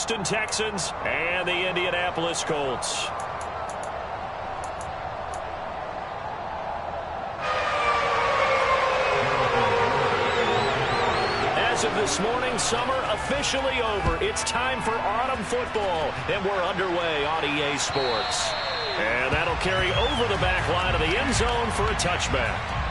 Houston Texans and the Indianapolis Colts. As of this morning, summer officially over. It's time for autumn football, and we're underway on EA Sports. And that'll carry over the back line of the end zone for a touchback.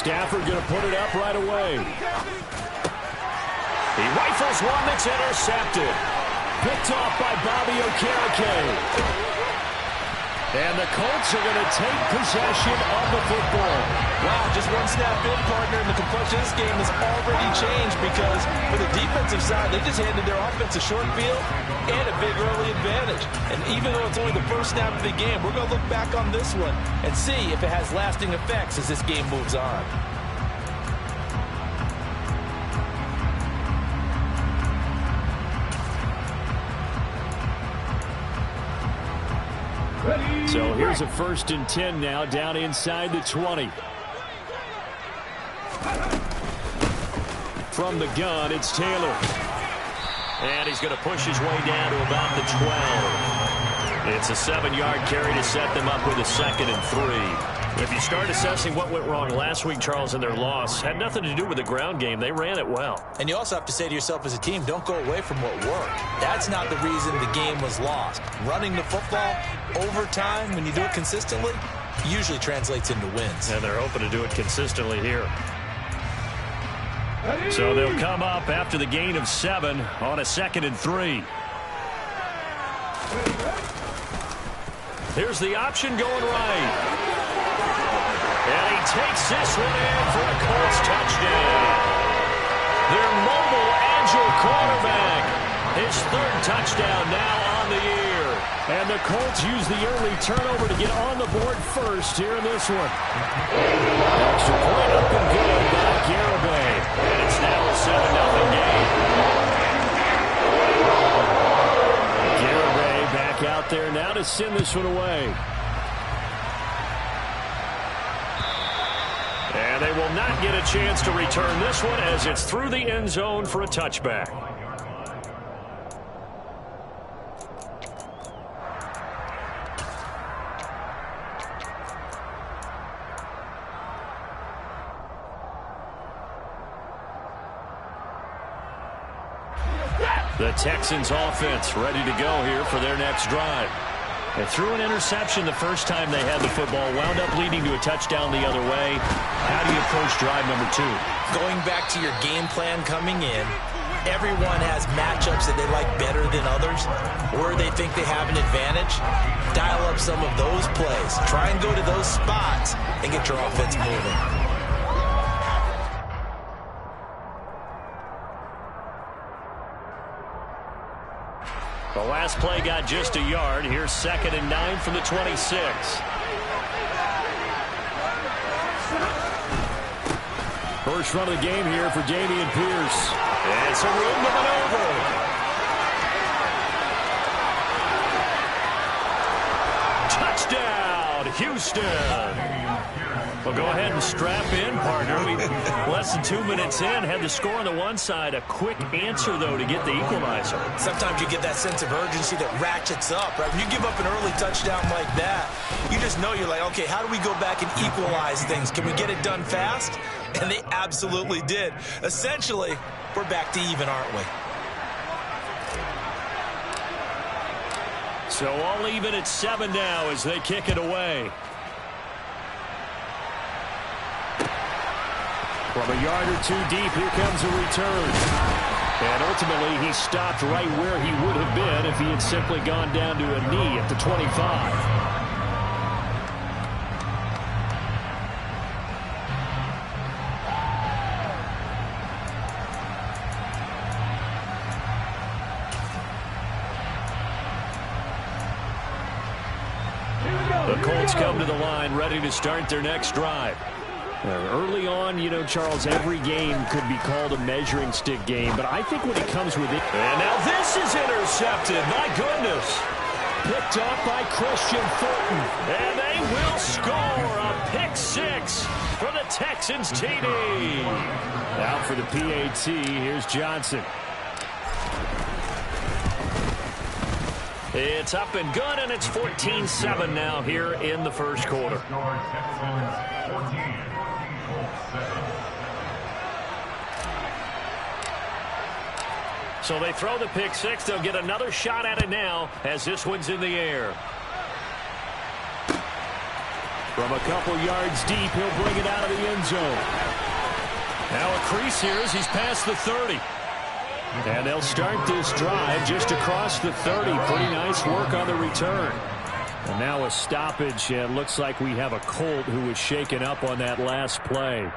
Stafford going to put it up right away. He rifles one that's intercepted. Picked off by wk3. And the Colts are going to take possession of the football. Wow, just one snap in, partner, and the complexion of this game has already changed because for the defensive side, they just handed their offense a short field and a big early advantage. And even though it's only the first snap of the game, we're going to look back on this one and see if it has lasting effects as this game moves on. So here's a 1st and 10 now, down inside the 20. From the gun, it's Taylor. And he's going to push his way down to about the 12. It's a 7-yard carry to set them up with a 2nd and 3. If you start assessing what went wrong last week, Charles, in their loss, had nothing to do with the ground game. They ran it well. And you also have to say to yourself as a team, don't go away from what worked. That's not the reason the game was lost. Running the football over time, when you do it consistently, usually translates into wins. And they're hoping to do it consistently here. So they'll come up after the gain of 7 on a 2nd and 3. Here's the option going right. And he takes this one in for a Colts touchdown. Their mobile, agile quarterback. His 3rd touchdown now on the year. And the Colts use the early turnover to get on the board first here in this one. Extra point up and good by Garibay. And it's now a 7-0 game. Garibay back out there now to send this one away. And they will not get a chance to return this one as it's through the end zone for a touchback. The Texans offense ready to go here for their next drive. They threw an interception the first time they had the football, wound up leading to a touchdown the other way. How do you approach drive number 2? Going back to your game plan coming in, everyone has matchups that they like better than others, or they think they have an advantage. Dial up some of those plays. Try and go to those spots and get your offense moving. The last play got just a yard. Here's 2nd and 9 from the 26. First run of the game here for Dameon Pierce. And some room to maneuver. Touchdown, Houston. Well, go ahead and strap in, partner. We less than 2 minutes in, had the score on the one side. A quick answer, though, to get the equalizer. Sometimes you get that sense of urgency that ratchets up, right? When you give up an early touchdown like that, you just know you're like, okay, how do we go back and equalize things? Can we get it done fast? And they absolutely did. Essentially, we're back to even, aren't we? So all even at 7 now as they kick it away. From a yard or 2 deep, here comes a return. And ultimately, he stopped right where he would have been if he had simply gone down to a knee at the 25. The Colts come to the line, ready to start their next drive. Early on, you know, Charles, every game could be called a measuring stick game, but I think when it comes with it... And now this is intercepted. My goodness. Picked up by Christian Fulton. And they will score a pick six for the Texans TD. Out for the PAT, here's Johnson. It's up and good, and it's 14-7 now here in the first quarter. So they throw the pick six. They'll get another shot at it now as this one's in the air. From a couple yards deep, he'll bring it out of the end zone. Now a crease here as he's past the 30. And they'll start this drive just across the 30. Pretty nice work on the return. And now a stoppage, and looks like we have a Colt who was shaken up on that last play.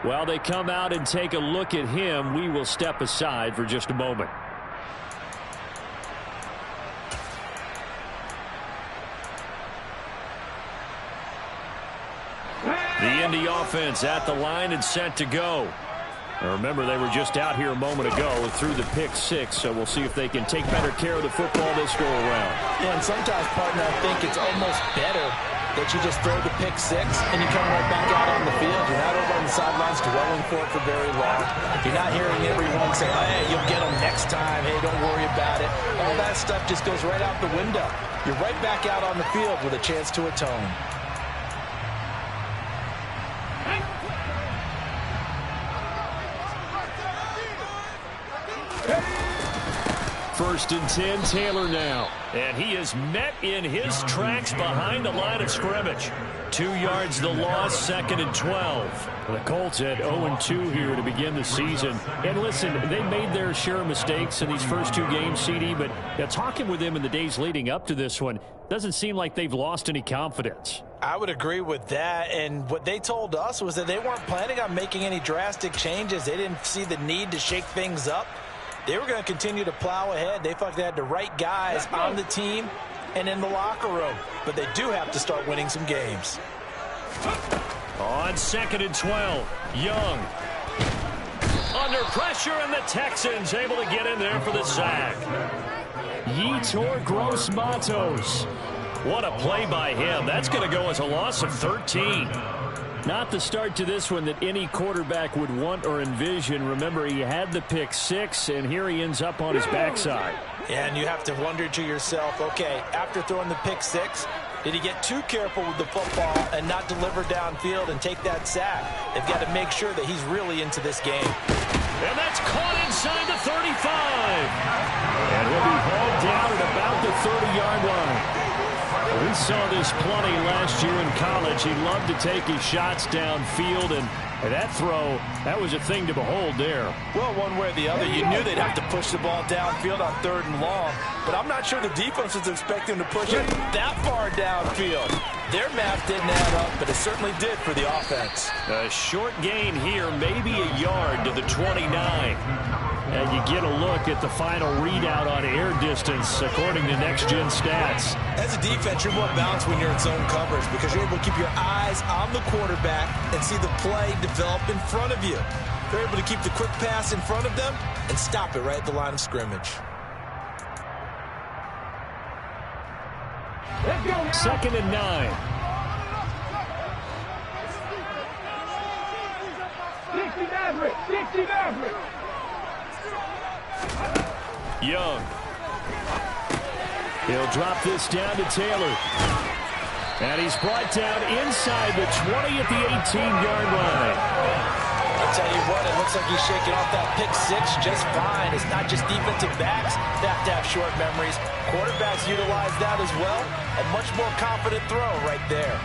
While they come out and take a look at him, we will step aside for just a moment. The Indy offense at the line and set to go. Now remember, they were just out here a moment ago through the pick six, so we'll see if they can take better care of the football this go around. Yeah, and sometimes, partner, I think it's almost better that you just throw the pick six and you come right back out on the field. You're not over on the sidelines dwelling for it for very long. You're not hearing everyone say, oh, hey, you'll get them next time. Hey, don't worry about it. All that stuff just goes right out the window. You're right back out on the field with a chance to atone. First and 10, Taylor now. And he is met in his tracks behind the line of scrimmage. 2 yards the loss, second and 12. The Colts at 0-2 here to begin the season. And listen, they made their share of mistakes in these first two games, CD, but talking with them in the days leading up to this one, doesn't seem like they've lost any confidence. I would agree with that, and what they told us was that they weren't planning on making any drastic changes. They didn't see the need to shake things up. They were going to continue to plow ahead. They felt they had the right guys on the team and in the locker room. But they do have to start winning some games. On second and 12, Young. Under pressure, and the Texans able to get in there for the sack. Yetur Gross-Matos. What a play by him. That's going to go as a loss of 13. Not the start to this one that any quarterback would want or envision. Remember, he had the pick six, and here he ends up on his backside. Yeah, and you have to wonder to yourself, okay, after throwing the pick six, did he get too careful with the football and not deliver downfield and take that sack? They've got to make sure that he's really into this game. And that's caught inside the 35. And he'll be hauled down at about the 30-yard line. We saw this plenty last year in college. He loved to take his shots downfield, and that throw, that was a thing to behold there. Well, one way or the other, you knew they'd have to push the ball downfield on 3rd and long, but I'm not sure the defense was expecting to push it that far downfield. Their math didn't add up, but it certainly did for the offense. A short gain here, maybe a yard to the 29. And you get a look at the final readout on air distance, according to Next Gen Stats. As a defense, you're more balanced when you're in zone coverage because you're able to keep your eyes on the quarterback and see the play develop in front of you. They're able to keep the quick pass in front of them and stop it right at the line of scrimmage. Second and 9. Young. He'll drop this down to Taylor. And he's brought down inside the 20 at the 18-yard line. I'll tell you what, it looks like he's shaking off that pick six just fine. It's not just defensive backs that have to have short memories. Quarterbacks utilize that as well. A much more confident throw right there.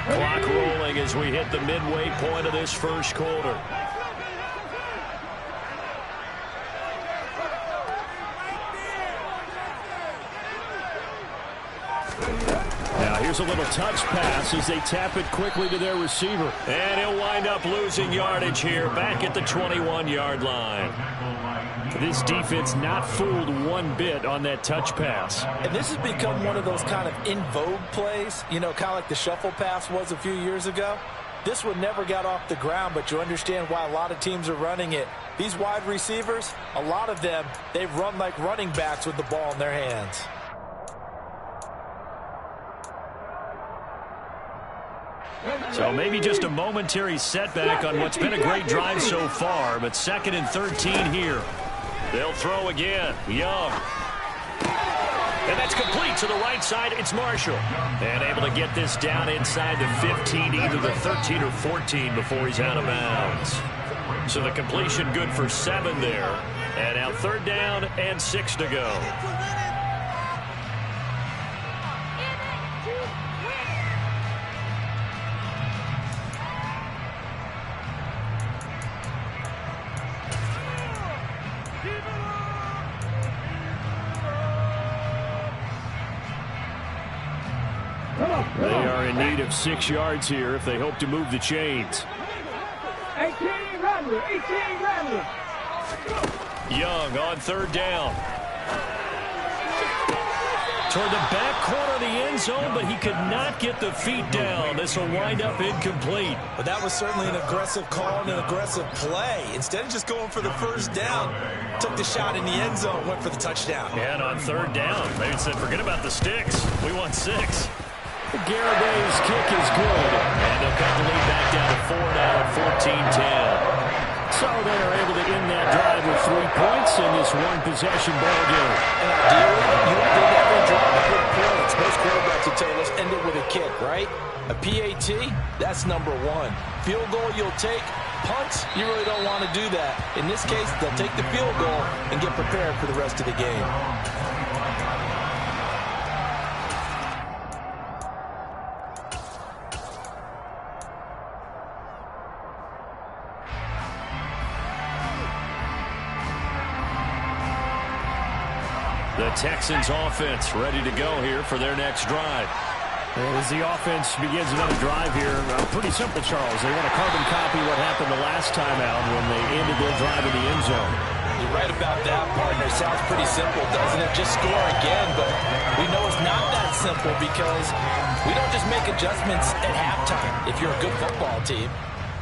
Clock rolling as we hit the midway point of this first quarter. Now Here's a little touch pass as they tap it quickly to their receiver. And he'll wind up losing yardage here back at the 21-yard line. This defense not fooled one bit on that touch pass. And this has become one of those kind of in vogue plays, you know, kind of like the shuffle pass was a few years ago. This one never got off the ground, but you understand why a lot of teams are running it. These wide receivers, a lot of them, they run like running backs with the ball in their hands. So maybe just a momentary setback on what's been a great drive so far, but 2nd and 13 here. They'll throw again. Young. And that's complete to the right side. It's Marshall. And able to get this down inside the 15, either the 13 or 14 before he's out of bounds. So the completion good for 7 there. And now 3rd down and 6 to go. They are in need of 6 yards here if they hope to move the chains. 18 Rattler, 18 Rattler. Young on 3rd down. Toward the back corner of the end zone, but he could not get the feet down. This will wind up incomplete. But that was certainly an aggressive call and an aggressive play. Instead of just going for the 1st down, took the shot in the end zone, went for the touchdown. And on 3rd down, they said, forget about the sticks. We want 6. Garibay's kick is good. And they'll cut the lead back down to 4 now at 14-10. So they are able to end that drive with 3 points in this one-possession ball game. And ideally, you would think every drive with points. Most quarterbacks will tell us end it with a kick, right? A PAT, that's number 1. Field goal you'll take. Punts, you really don't want to do that. In this case, they'll take the field goal and get prepared for the rest of the game. The Texans offense ready to go here for their next drive. As the offense begins another drive here, pretty simple, Charles. They want to carbon copy what happened the last time out when they ended their drive in the end zone. You're right about that, partner. Sounds pretty simple, doesn't it? Just score again, but we know it's not that simple because we don't just make adjustments at halftime if you're a good football team.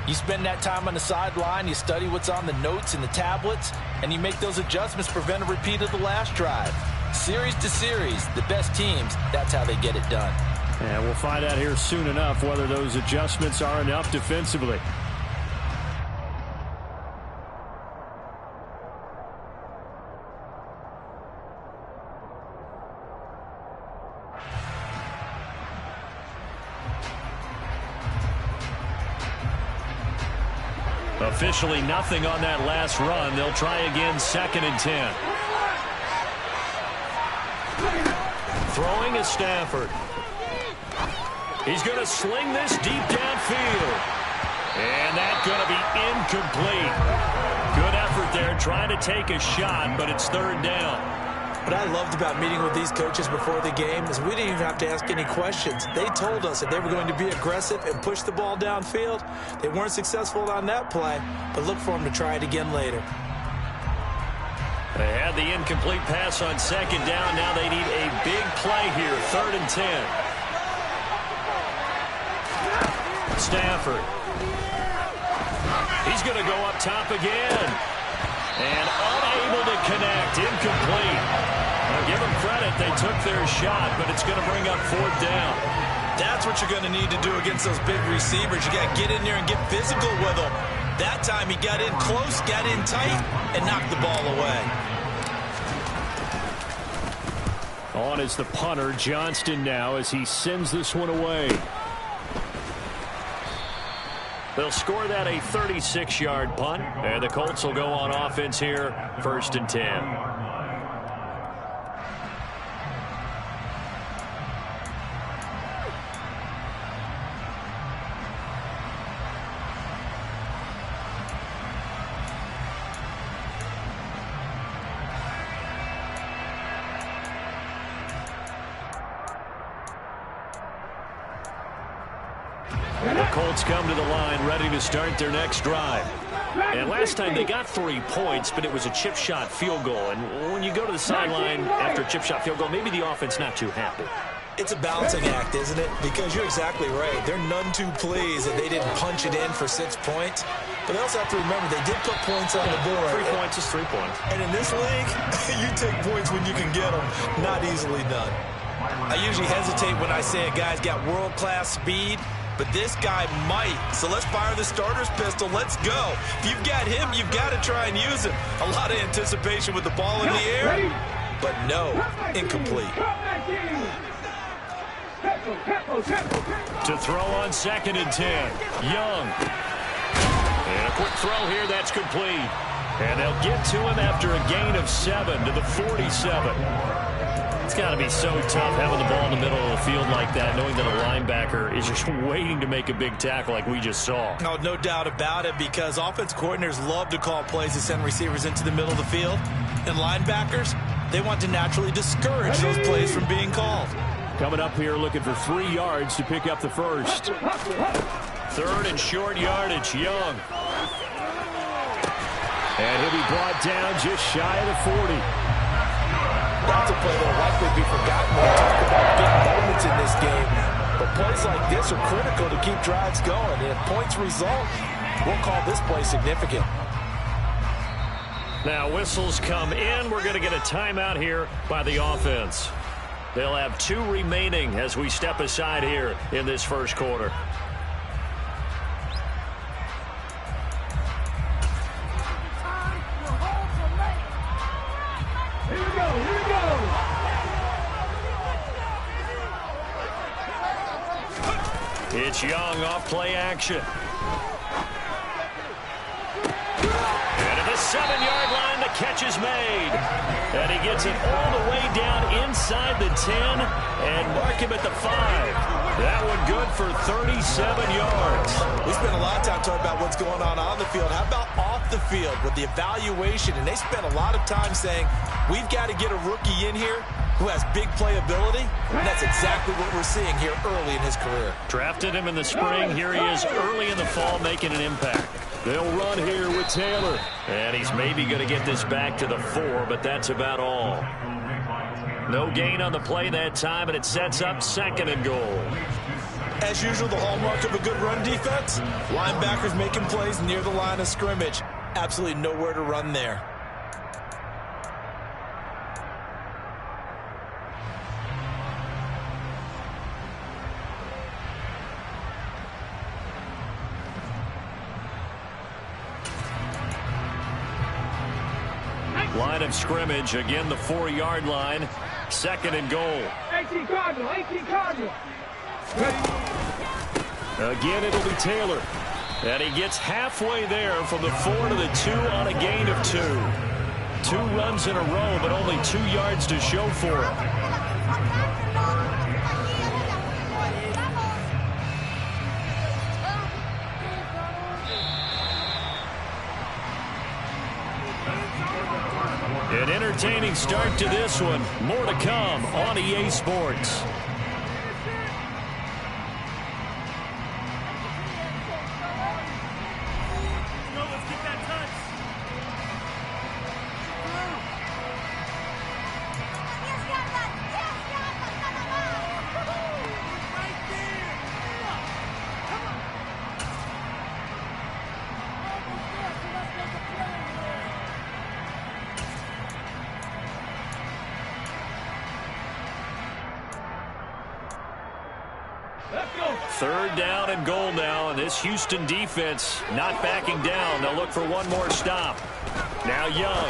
You spend that time on the sideline, you study what's on the notes and the tablets, and you make those adjustments to prevent a repeat of the last drive. Series to series, the best teams, that's how they get it done. And we'll find out here soon enough whether those adjustments are enough defensively. Officially nothing on that last run. They'll try again, 2nd and 10. Throwing is Stafford. He's going to sling this deep downfield. And that's going to be incomplete. Good effort there, trying to take a shot, but it's 3rd down. What I loved about meeting with these coaches before the game is we didn't even have to ask any questions. They told us that they were going to be aggressive and push the ball downfield. They weren't successful on that play, but look for them to try it again later. They had the incomplete pass on 2nd down. Now they need a big play here, 3rd and 10. Stafford. He's going to go up top again. And unable to connect, incomplete. Now give them credit, they took their shot, but it's going to bring up 4th down. That's what you're going to need to do against those big receivers. You got to get in there and get physical with them. That time he got in close, got in tight, and knocked the ball away. On is the punter, Johnston now, as he sends this one away. They'll score that a 36-yard punt, and the Colts will go on offense here, 1st and 10. The Colts come to the line ready to start their next drive. And last time they got 3 points, but it was a chip shot field goal. And when you go to the sideline after a chip shot field goal, maybe the offense not too happy. It's a balancing act, isn't it? Because you're exactly right. They're none too pleased that they didn't punch it in for 6 points. But they also have to remember they did put points on the board. 3 points is 3 points. And in this league, you take points when you can get them. Not easily done. I usually hesitate when I say a guy's got world-class speed, but this guy might. So let's fire the starter's pistol. Let's go. If you've got him, you've got to try and use him. A lot of anticipation with the ball in the air, but no, incomplete. To throw on 2nd and 10. Young. And a quick throw here, that's complete. And they'll get to him after a gain of 7 to the 47. It's got to be so tough having the ball in the middle of the field like that, knowing that a linebacker is just waiting to make a big tackle like we just saw. No doubt about it, because offense coordinators love to call plays to send receivers into the middle of the field. And linebackers, they want to naturally discourage those plays from being called. Coming up here looking for 3 yards to pick up the first. 3rd and short yardage, Young. And he'll be brought down just shy of the 40. That's a play that will likely be forgotten when we talk about big moments in this game. But plays like this are critical to keep drives going. And if points result, we'll call this play significant. Now whistles come in. We're going to get a timeout here by the offense. They'll have 2 remaining as we step aside here in this first quarter. It's Young off play action. And at the 7-yard line, the catch is made. And he gets it all the way down inside the 10 and mark him at the 5. That one good for 37 yards. We spent a lot of time talking about what's going on the field. How about off the field with the evaluation? And they spent a lot of time saying, we've got to get a rookie in here who has big playability, and that's exactly what we're seeing here early in his career. Drafted him in the spring. Here he is early in the fall making an impact. They'll run here with Taylor. And he's maybe going to get this back to the 4, but that's about all. No gain on the play that time, and it sets up 2nd and goal. As usual, the hallmark of a good run defense, linebackers making plays near the line of scrimmage. Absolutely nowhere to run there. Line of scrimmage, again the 4-yard line. 2nd and goal. 18 Cardinal, 18 Cardinal. Again, it'll be Taylor. And he gets halfway there from the 4 to the 2 on a gain of 2. 2 runs in a row, but only 2 yards to show for it. An entertaining start to this one. More to come on EA Sports. Third down and goal now, and this Houston defense not backing down. They'll look for one more stop. Now Young.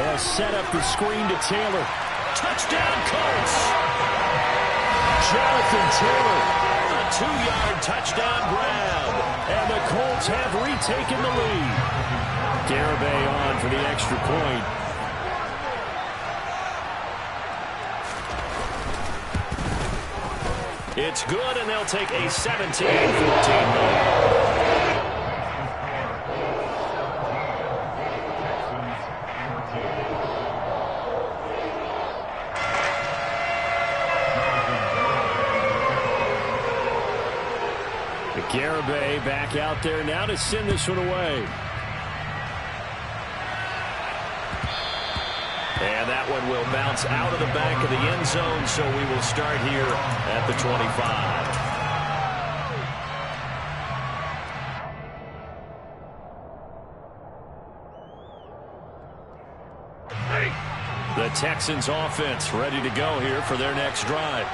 They'll set up the screen to Taylor. Touchdown, Colts! Jonathan Taylor. A 2-yard touchdown grab. And the Colts have retaken the lead. Garibay on for the extra point. It's good, and they'll take a 17-14 lead. Garibay back out there now to send this one away. And that one will bounce out of the back of the end zone, so we will start here at the 25. The Texans offense ready to go here for their next drive.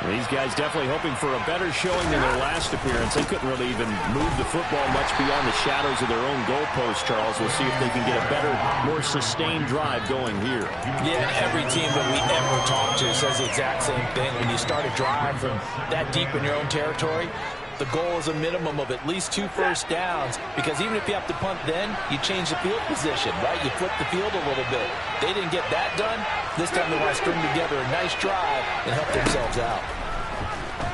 These guys definitely hoping for a better showing than their last appearance. They couldn't really even move the football much beyond the shadows of their own goalpost, Charles. We'll see if they can get a better, more sustained drive going here. Yeah, every team that we ever talk to says the exact same thing. When you start a drive from that deep in your own territory, the goal is a minimum of at least 2 first downs, because even if you have to punt then, you change the field position, right? You flip the field a little bit. They didn't get that done. This time they want to string together a nice drive and help themselves out.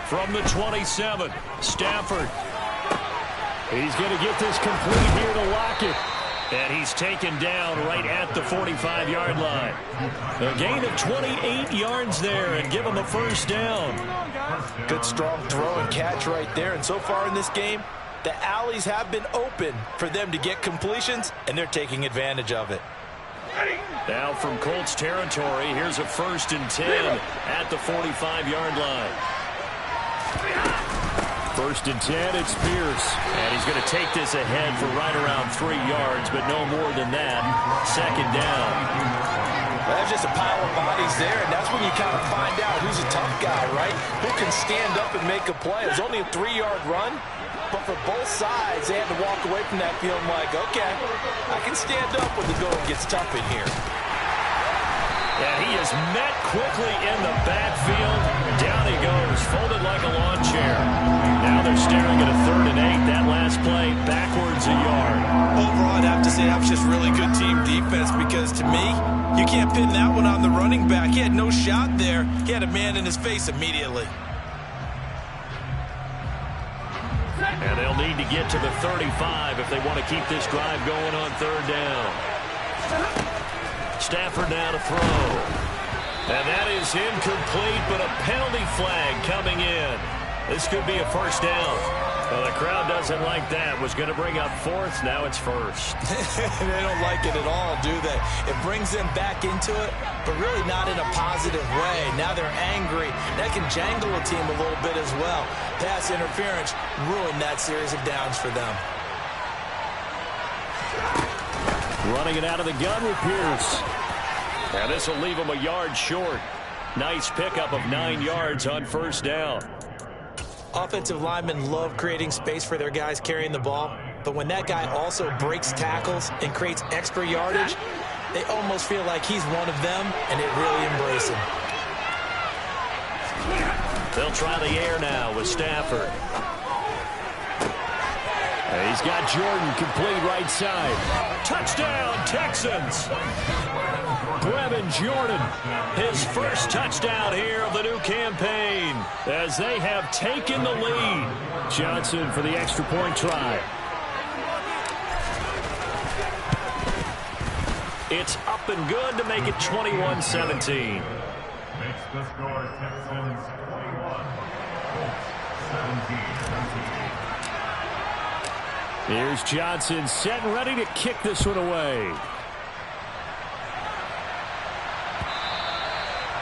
From the 27, Stafford. He's going to get this complete here to Lockett. And he's taken down right at the 45-yard line. A gain of 28 yards there and give him a first down. Good strong throw and catch right there. And so far in this game, the alleys have been open for them to get completions, and they're taking advantage of it. Now from Colts territory, here's a 1st and 10 at the 45-yard line. 1st and 10, it's Pierce. And he's going to take this ahead for right around 3 yards, but no more than that. 2nd down. Well, that's just a pile of bodies there, and that's when you kind of find out who's a tough guy, right? Who can stand up and make a play. It was only a 3-yard run, but for both sides, they had to walk away from that feeling like, okay, I can stand up when the going gets tough in here. And he is met quickly in the backfield. Down he goes, folded like a lawn chair. Now they're staring at a 3rd and 8. That last play, backwards a yard. Overall, I'd have to say that was just really good team defense, because to me, you can't pin that one on the running back. He had no shot there. He had a man in his face immediately. And they'll need to get to the 35 if they want to keep this drive going on 3rd down. Stafford now to throw. And that is incomplete, but a penalty flag coming in. This could be a first down. Well, the crowd doesn't like that. Was going to bring up 4th. Now it's 1st. They don't like it at all, do they? It brings them back into it, but really not in a positive way. Now they're angry. That can jangle a team a little bit as well. Pass interference ruined that series of downs for them. Running it out of the gun with Pierce. And this will leave him a yard short. Nice pickup of 9 yards on 1st down. Offensive linemen love creating space for their guys carrying the ball, but when that guy also breaks tackles and creates extra yardage, they almost feel like he's one of them, and they really embrace him. They'll try the air now with Stafford. He's got Jordan complete right side. Touchdown, Texans! Brevin Jordan. His first touchdown here of the new campaign as they have taken the lead. Johnson for the extra point try. It's up and good to make it 21-17. Makes the score Texans 21, Colts 17. Here's Johnson set and ready to kick this one away.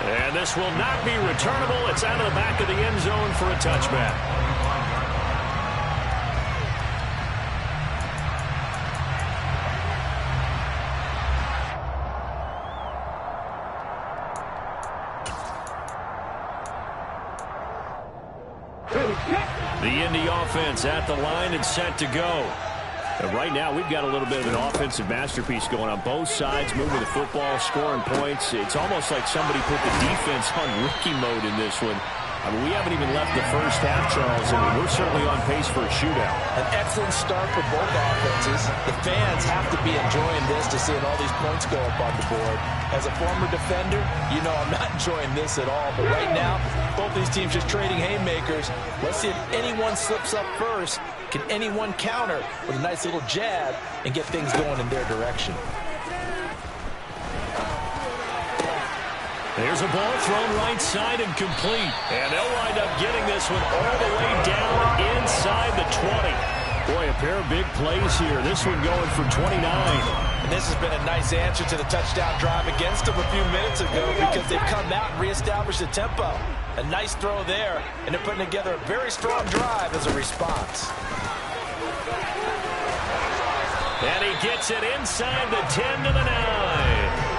And this will not be returnable. It's out of the back of the end zone for a touchback. The Indy offense at the line and set to go. And right now, we've got a little bit of an offensive masterpiece going on both sides, moving the football, scoring points. It's almost like somebody put the defense on rookie mode in this one. I mean, we haven't even left the first half, Charles, and we're certainly on pace for a shootout. An excellent start for both offenses. The fans have to be enjoying this to seeing all these points go up on the board. As a former defender, you know I'm not enjoying this at all. But right now, both these teams just trading haymakers. Let's see if anyone slips up first. Can anyone counter with a nice little jab and get things going in their direction? There's a ball thrown right side and complete. And they'll wind up getting this one all the way down inside the 20. Boy, a pair of big plays here. This one going for 29. And this has been a nice answer to the touchdown drive against them a few minutes ago because they've come out and reestablished the tempo. A nice throw there, and they're putting together a very strong drive as a response. And he gets it inside the 10 to the 9.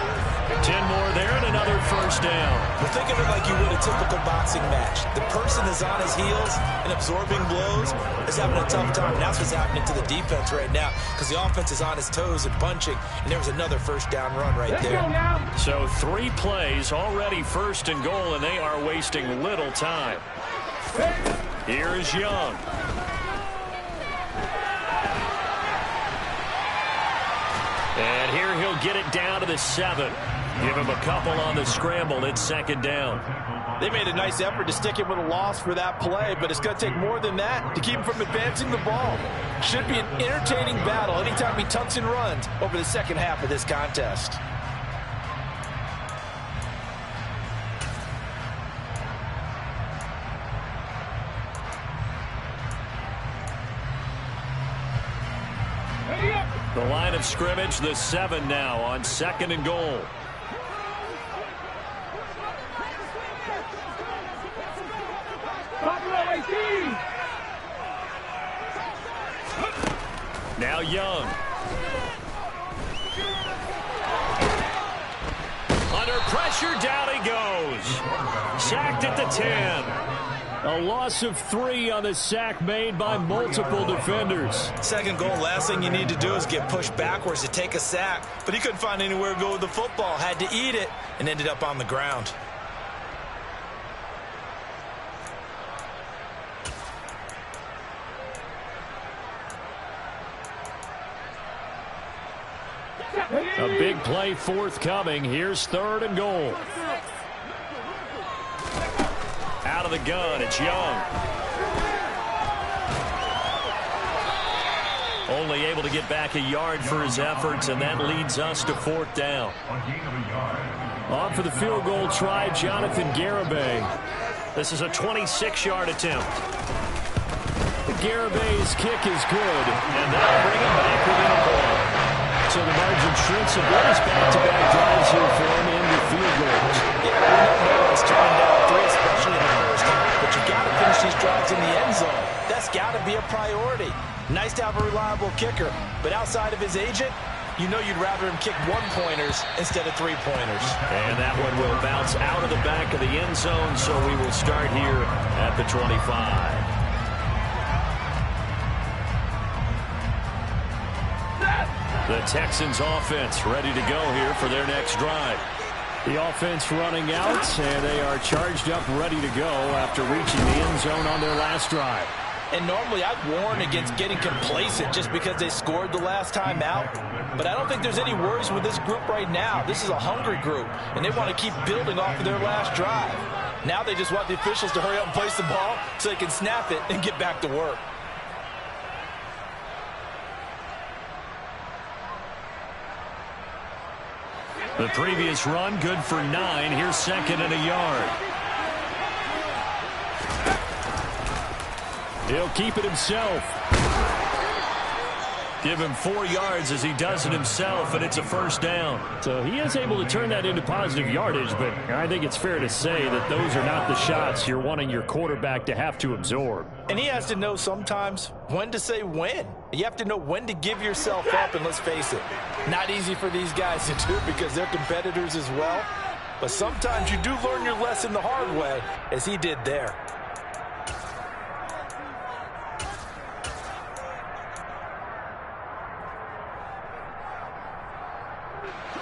10 more there and another first down. Well, think of it like you would a typical boxing match. The person is on his heels and absorbing blows is having a tough time. That's what's happening to the defense right now because the offense is on his toes and punching, and there was another first down run right there. So 3 plays, already first and goal, and they are wasting little time. Here is Young. And here he'll get it down to the 7. Give him a couple on the scramble. It's second down. They made a nice effort to stick him with a loss for that play, but it's going to take more than that to keep him from advancing the ball. Should be an entertaining battle anytime he tucks and runs over the second half of this contest. The line of scrimmage, the 7 now on second and goal. Now Young. Under pressure, down he goes. Sacked at the 10. A loss of 3 on the sack made by multiple defenders. Second goal, last thing you need to do is get pushed backwards to take a sack. But he couldn't find anywhere to go with the football. Had to eat it and ended up on the ground. A big play forthcoming. Here's third and goal. Out of the gun, it's Young. Only able to get back a yard for his efforts, and that leads us to fourth down. On for the field goal try, Jonathan Garibay. This is a 26-yard attempt. Garibay's kick is good, and that'll bring him back within a point. So the margin shrinks a bit as back-to-back drives here for him into field goals. Yeah, we know it's turning down 3, especially in the first half, but you got to finish these drives in the end zone. That's got to be a priority. Nice to have a reliable kicker, but outside of his agent, you know you'd rather him kick 1-pointers instead of 3-pointers. And that one will bounce out of the back of the end zone, so we will start here at the 25. The Texans offense ready to go here for their next drive. The offense running out, and they are charged up, ready to go after reaching the end zone on their last drive. And normally I'd warn against getting complacent just because they scored the last time out. But I don't think there's any worries with this group right now. This is a hungry group, and they want to keep building off of their last drive. Now they just want the officials to hurry up and place the ball so they can snap it and get back to work. The previous run good for 9. Here's second and a yard. He'll keep it himself. Give him 4 yards as he does it himself, and it's a first down. So he is able to turn that into positive yardage, but I think it's fair to say that those are not the shots you're wanting your quarterback to have to absorb. And he has to know sometimes when to say when. You have to know when to give yourself up, and let's face it, not easy for these guys to do because they're competitors as well. But sometimes you do learn your lesson the hard way, as he did there.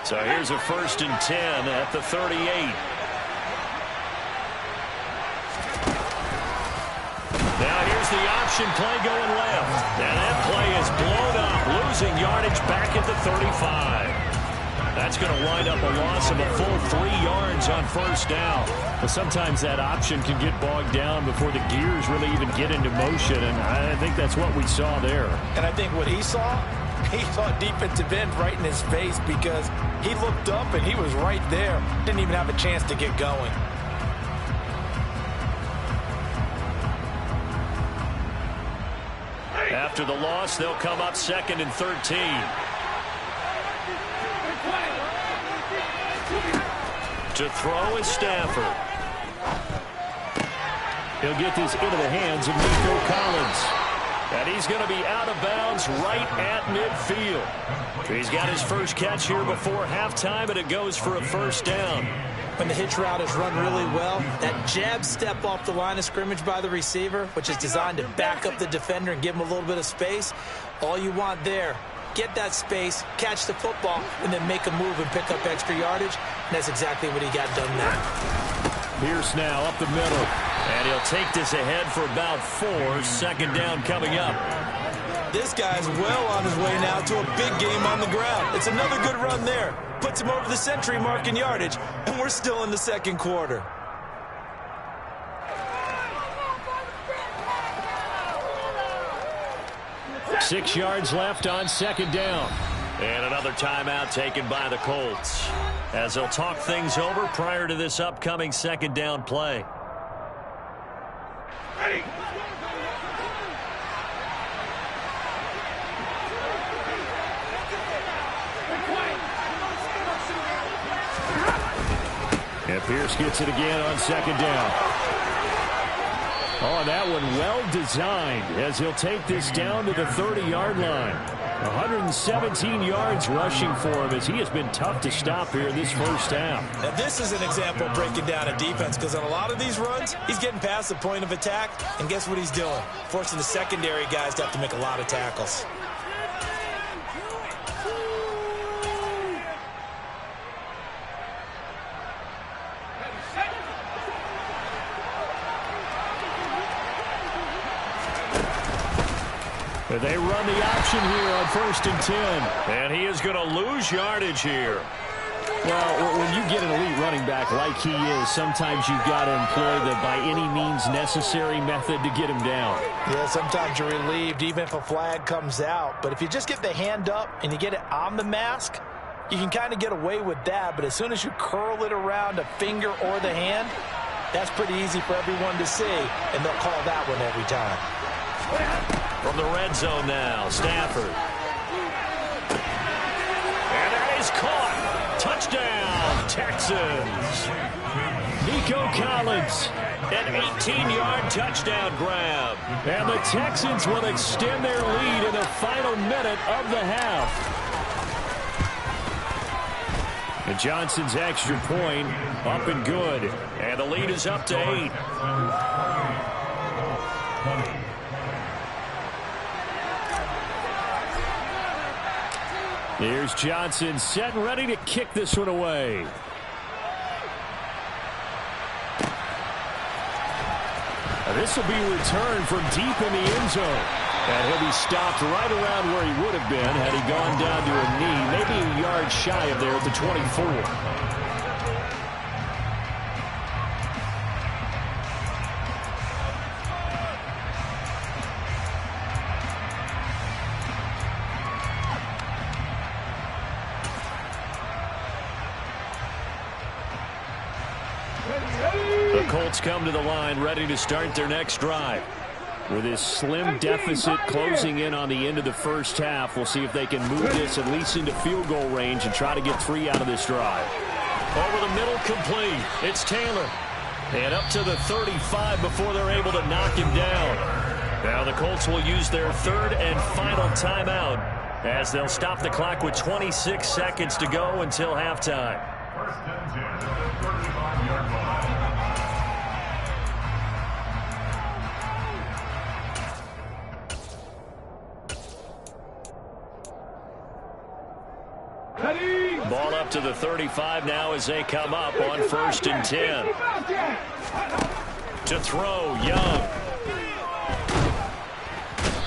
So here's a 1st and 10 at the 38. Now here's the option play going left. And that play is blown up, losing yardage back at the 35. That's going to wind up a loss of a full 3 yards on first down. But sometimes that option can get bogged down before the gears really even get into motion, and I think that's what we saw there. And I think what he saw a defensive end right in his face because He looked up, and he was right there. Didn't even have a chance to get going. After the loss, they'll come up 2nd and 13. To throw is Stafford. He'll get this into the hands of Nico Collins. And he's going to be out of bounds right at midfield. He's got his first catch here before halftime, and it goes for a first down. When the hitch route is run really well, that jab step off the line of scrimmage by the receiver, which is designed to back up the defender and give him a little bit of space, all you want there, get that space, catch the football, and then make a move and pick up extra yardage. And that's exactly what he got done there. Pierce now up the middle. And he'll take this ahead for about 4. 2nd down coming up. This guy's well on his way now to a big game on the ground. It's another good run there. Puts him over the century mark in yardage, and we're still in the 2nd quarter. Six yards left on 2nd down. And another timeout taken by the Colts, as they'll talk things over prior to this upcoming 2nd down play. And Pierce gets it again on 2nd down. Oh, that one well designed, as he'll take this down to the 30-yard line. 117 yards rushing for him, as he has been tough to stop here in this first half. Now, this is an example of breaking down a defense, because on a lot of these runs, he's getting past the point of attack, and guess what he's doing? Forcing the secondary guys to have to make a lot of tackles. They run the option here on 1st and 10. And he is going to lose yardage here. Well, when you get an elite running back like he is, sometimes you've got to employ the by any means necessary method to get him down. Yeah, sometimes you're relieved even if a flag comes out. But if you just get the hand up and you get it on the mask, you can kind of get away with that. But as soon as you curl it around a finger or the hand, that's pretty easy for everyone to see, and they'll call that one every time. From the red zone now, Stafford. And that is caught. Touchdown, Texans. Nico Collins. An 18-yard touchdown grab. And the Texans will extend their lead in the final minute of the half. And Johnson's extra point up and good. And the lead is up to 8. Here's Johnson set and ready to kick this one away. This will be returned from deep in the end zone. And he'll be stopped right around where he would have been had he gone down to a knee, maybe a yard shy of there at the 24. The Colts come to the line ready to start their next drive. With this slim deficit closing in on the end of the first half, we'll see if they can move this at least into field goal range and try to get 3 out of this drive. Over the middle, complete. It's Taylor. And up to the 35 before they're able to knock him down. Now the Colts will use their 3rd and final timeout, as they'll stop the clock with 26 seconds to go until halftime. 1st and 10 at the 35-yard line. Ball up to the 35 now as they come up on 1st and 10. To throw, Young.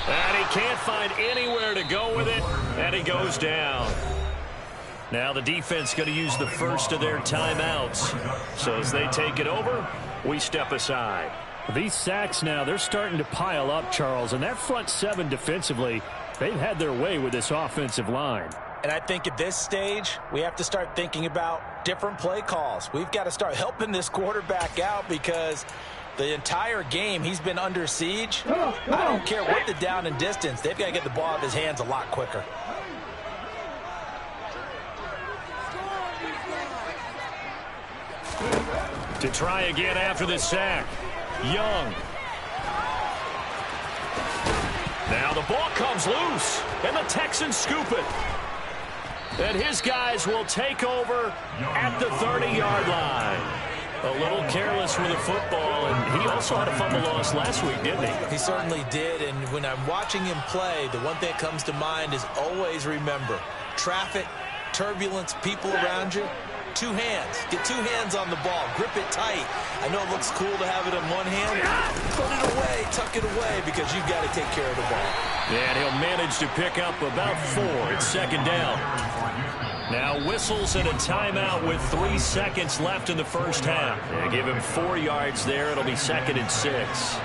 And he can't find anywhere to go with it, and he goes down. Now the defense going to use the first of their timeouts. So as they take it over, we step aside. These sacks now, they're starting to pile up, Charles, and that front 7 defensively, they've had their way with this offensive line. And I think at this stage, we have to start thinking about different play calls. We've got to start helping this quarterback out because the entire game he's been under siege. I don't care what the down and distance. They've got to get the ball out of his hands a lot quicker. To try again after the sack. Young. Now the ball comes loose, and the Texans scoop it. And his guys will take over at the 30-yard line. A little careless with the football, and he also had a fumble loss last week, didn't he? He certainly did, and when I'm watching him play, the one thing that comes to mind is always remember, traffic, turbulence, people around you, two hands. Get two hands on the ball. Grip it tight. I know it looks cool to have it in one hand. Put it away, tuck it away, because you've got to take care of the ball. And he'll manage to pick up about 4. It's second down. Now whistles and a timeout with 3 seconds left in the first half. Yeah, give him 4 yards there. It'll be 2nd and 6.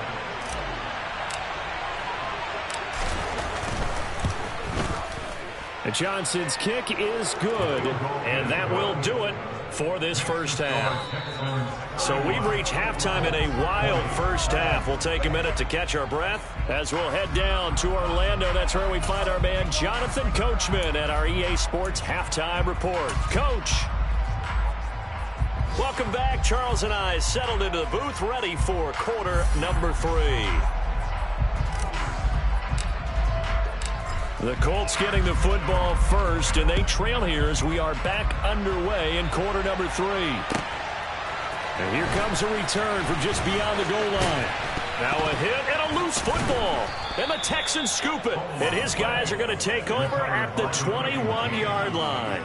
Johnson's kick is good, and that will do it for this first half. So we've reached halftime in a wild first half. We'll take a minute to catch our breath as we'll head down to Orlando. That's where we find our man Jonathan Coachman at our EA Sports Halftime Report. Coach. Welcome back. Charles and I settled into the booth, ready for quarter number 3. The Colts getting the football first, and they trail here as we are back underway in quarter number 3. And here comes a return from just beyond the goal line. Now a hit and a loose football. And the Texans scoop it. And his guys are going to take over at the 21-yard line.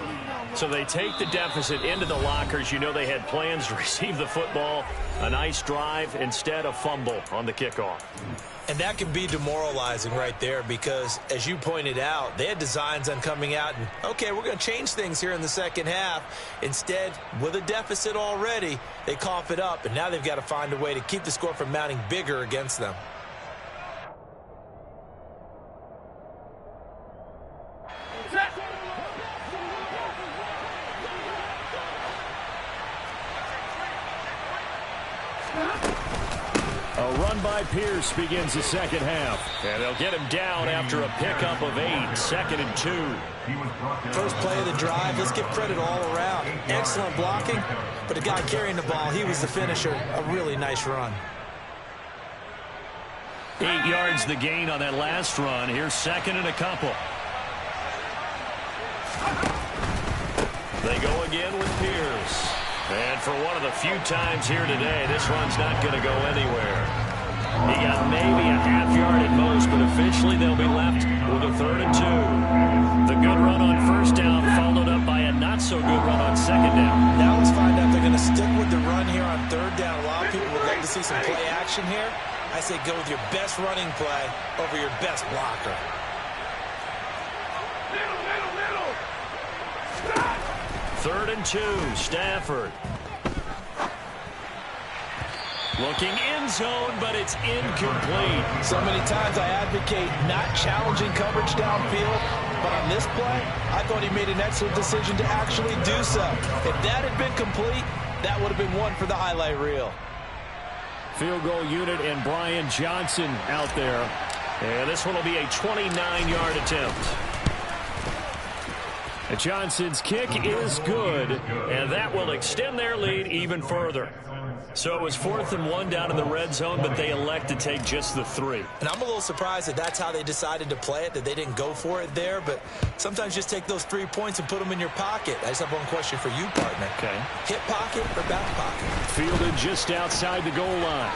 So they take the deficit into the lockers. You know they had plans to receive the football. A nice drive, instead a fumble on the kickoff. And that can be demoralizing right there because, as you pointed out, they had designs on coming out and, okay, we're going to change things here in the second half. Instead, with a deficit already, they cough it up, and now they've got to find a way to keep the score from mounting bigger against them. A run by Pierce begins the second half. And they'll get him down after a pickup of 8, 2nd and 2. First play of the drive, let's give credit all around. Excellent blocking, but the guy carrying the ball, he was the finisher. A really nice run. 8 yards the gain on that last run. Here's 2nd and a couple. They go again with Pierce. And for one of the few times here today, this run's not going to go anywhere. He got maybe a half yard at most, but officially they'll be left with a 3rd and 2. The good run on first down followed up by a not-so-good run on second down. Now let's find out if they're going to stick with the run here on 3rd down. A lot of people would like to see some play action here. I say go with your best running play over your best blocker. 3rd and 2, Stafford. Looking in zone, but it's incomplete. So many times I advocate not challenging coverage downfield, but on this play, I thought he made an excellent decision to actually do so. If that had been complete, that would have been one for the highlight reel. Field goal unit and Brian Johnson out there. And this one will be a 29-yard attempt. Johnson's kick is good, and that will extend their lead even further. So it was 4th and 1 down in the red zone, but they elect to take just the 3. And I'm a little surprised that that's how they decided to play it, that they didn't go for it there. But sometimes just take those 3 points and put them in your pocket. I just have one question for you, partner. Okay. Hip pocket or back pocket? Fielded just outside the goal line.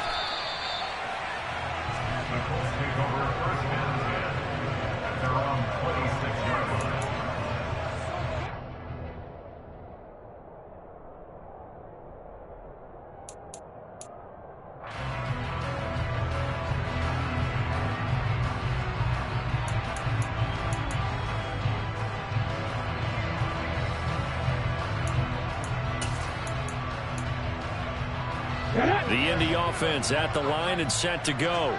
The Colts take over 1st and 10 at their own 26-yard line. The Indy offense at the line and set to go.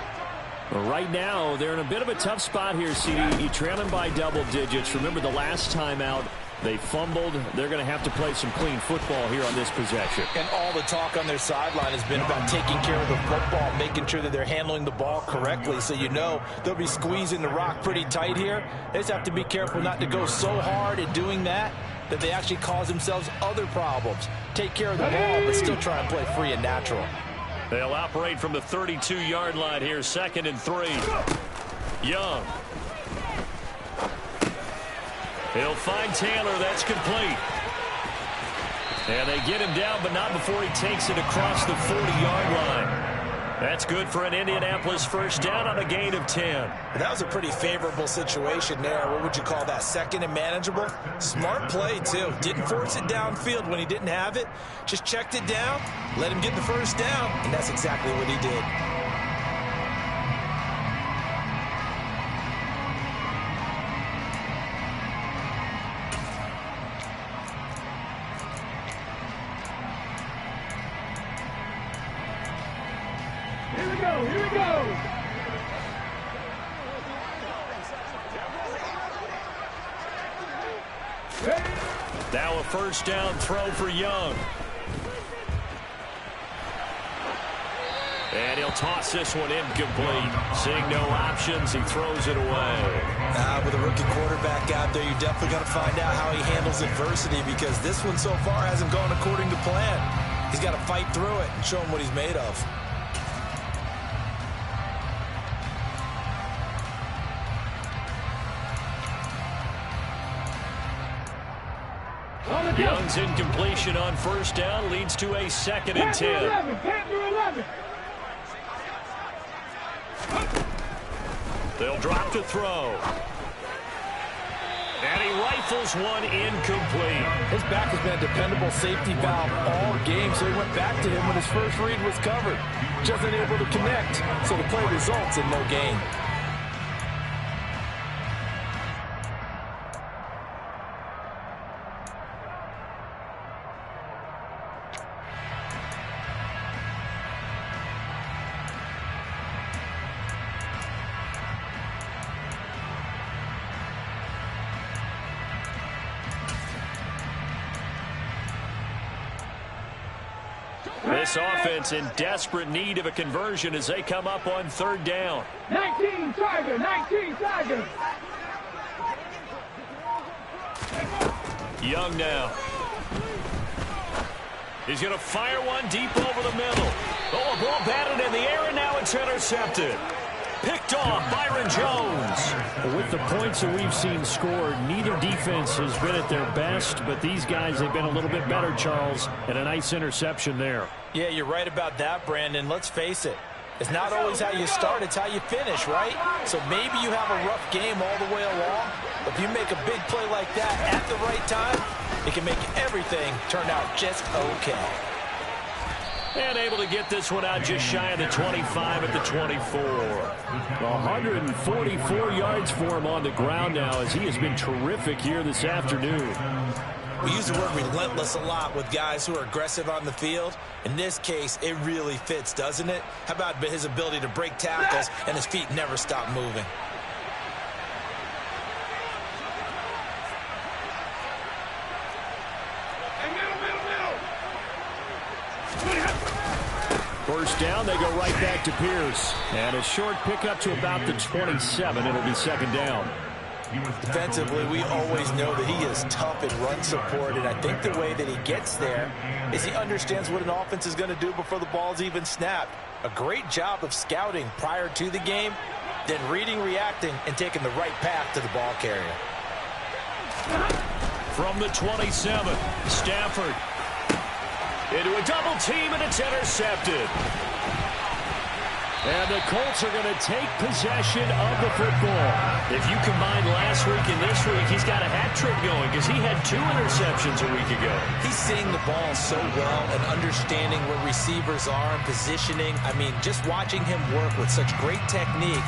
Well, right now, they're in a bit of a tough spot here, CD. You trail them by double digits. Remember the last time out, they fumbled. They're going to have to play some clean football here on this possession. And all the talk on their sideline has been about taking care of the football, making sure that they're handling the ball correctly. So you know they'll be squeezing the rock pretty tight here. They just have to be careful not to go so hard at doing that they actually cause themselves other problems. Take care of the ball, but still try and play free and natural. They'll operate from the 32-yard line here, 2nd and 3. Young. He'll find Taylor. That's complete. And they get him down, but not before he takes it across the 40-yard line. That's good for an Indianapolis first down on a gain of 10. That was a pretty favorable situation there. What would you call that? 2nd and manageable? Smart play, too. Didn't force it downfield when he didn't have it. Just checked it down, let him get the first down, and that's exactly what he did. Here we go. Now a first down throw for Young. And he'll toss this one incomplete. Seeing no options, he throws it away. With a rookie quarterback out there, you're definitely going to find out how he handles adversity, because this one so far hasn't gone according to plan. He's got to fight through it and show him what he's made of. Young's incompletion on first down leads to a 2nd and 10. 11. They'll drop to throw. And he rifles one incomplete. His back has been a dependable safety valve all game, so he went back to him when his first read was covered. Just unable to connect, so the play results in no gain. This offense in desperate need of a conversion as they come up on 3rd down. 19 Tiger. Young now. He's going to fire one deep over the middle. Oh, a ball batted in the air, and now it's intercepted. Picked off Byron Jones. With the points that we've seen scored, neither defense has been at their best, but these guys have been a little bit better, Charles, and a nice interception there. Yeah, you're right about that, Brandon. Let's face it. It's not always how you start, it's how you finish, right? So maybe you have a rough game all the way along, but if you make a big play like that at the right time, it can make everything turn out just okay. And able to get this one out just shy of the 25 at the 24. 144 yards for him on the ground now, as he has been terrific here this afternoon. We use the word relentless a lot with guys who are aggressive on the field. In this case, it really fits, doesn't it? How about his ability to break tackles and his feet never stop moving? First down, they go right back to Pierce. And a short pickup to about the 27. It'll be 2nd down. Defensively, we always know that he is tough in run support, and I think the way that he gets there is he understands what an offense is going to do before the ball's even snapped. A great job of scouting prior to the game, then reading, reacting, and taking the right path to the ball carrier. From the 27, Stafford into a double team, and it's intercepted. And the Colts are going to take possession of the football. If you combine last week and this week, he's got a hat trick going because he had 2 interceptions a week ago. He's seeing the ball so well and understanding where receivers are and positioning. I mean, just watching him work with such great technique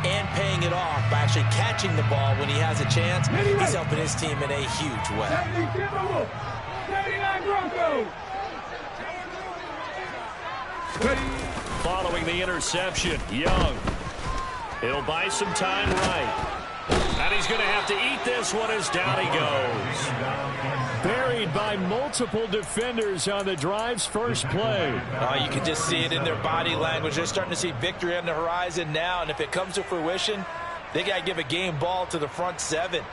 and paying it off by actually catching the ball when he has a chance, he's helping his team in a huge way. 79 Broncos. Following the interception, Young. He'll buy some time right. And he's going to have to eat this one as down he goes. Buried by multiple defenders on the drive's first play. You can just see it in their body language. They're starting to see victory on the horizon now, and if it comes to fruition, they got to give a game ball to the front seven.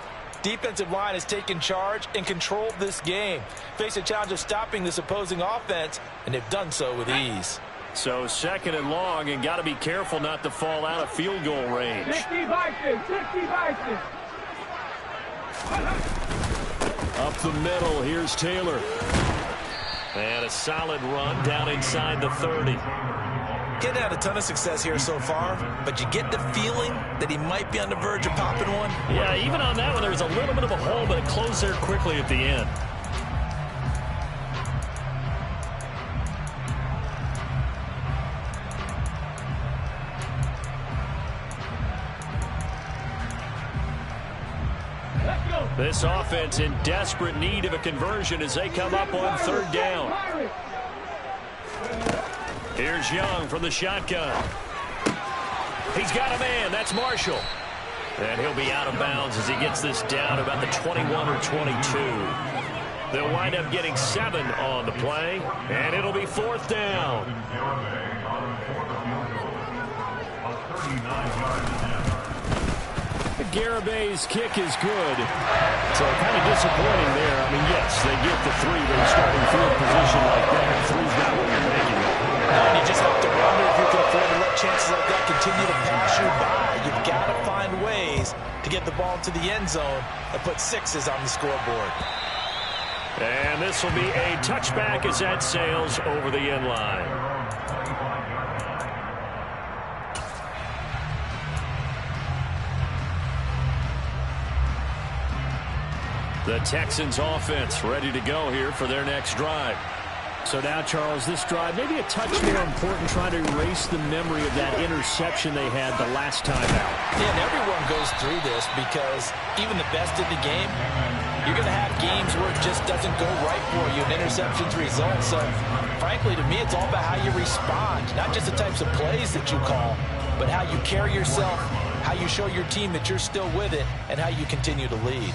Defensive line has taken charge and controlled this game. Face a challenge of stopping this opposing offense, and they've done so with ease. So 2nd and long, and got to be careful not to fall out of field goal range. 60 Vikings, 60 Vikings. Up the middle, here's Taylor. And a solid run down inside the 30. Getting had a ton of success here so far, but you get the feeling that he might be on the verge of popping one. Yeah, even on that one, there was a little bit of a hole, but it closed there quickly at the end. This offense in desperate need of a conversion as they come up on 3rd down. Here's Young from the shotgun. He's got a man. That's Marshall. And he'll be out of bounds as he gets this down about the 21 or 22. They'll wind up getting 7 on the play, and it'll be 4th down. Garabay's kick is good. So kind of disappointing there. I mean, yes, they get the 3, but a starting field position like that, 3's not what you're making it. And you just have to wonder if you can afford to let chances like that continue to pass you by. You've got to find ways to get the ball to the end zone and put 6s on the scoreboard. And this will be a touchback as that sails over the end line. The Texans offense ready to go here for their next drive. So now, Charles, this drive maybe a touch more important, trying to erase the memory of that interception they had the last time out. Yeah, and everyone goes through this because even the best in the game, you're going to have games where it just doesn't go right for you, and interceptions result. So, frankly, to me, it's all about how you respond, not just the types of plays that you call, but how you carry yourself, how you show your team that you're still with it, and how you continue to lead.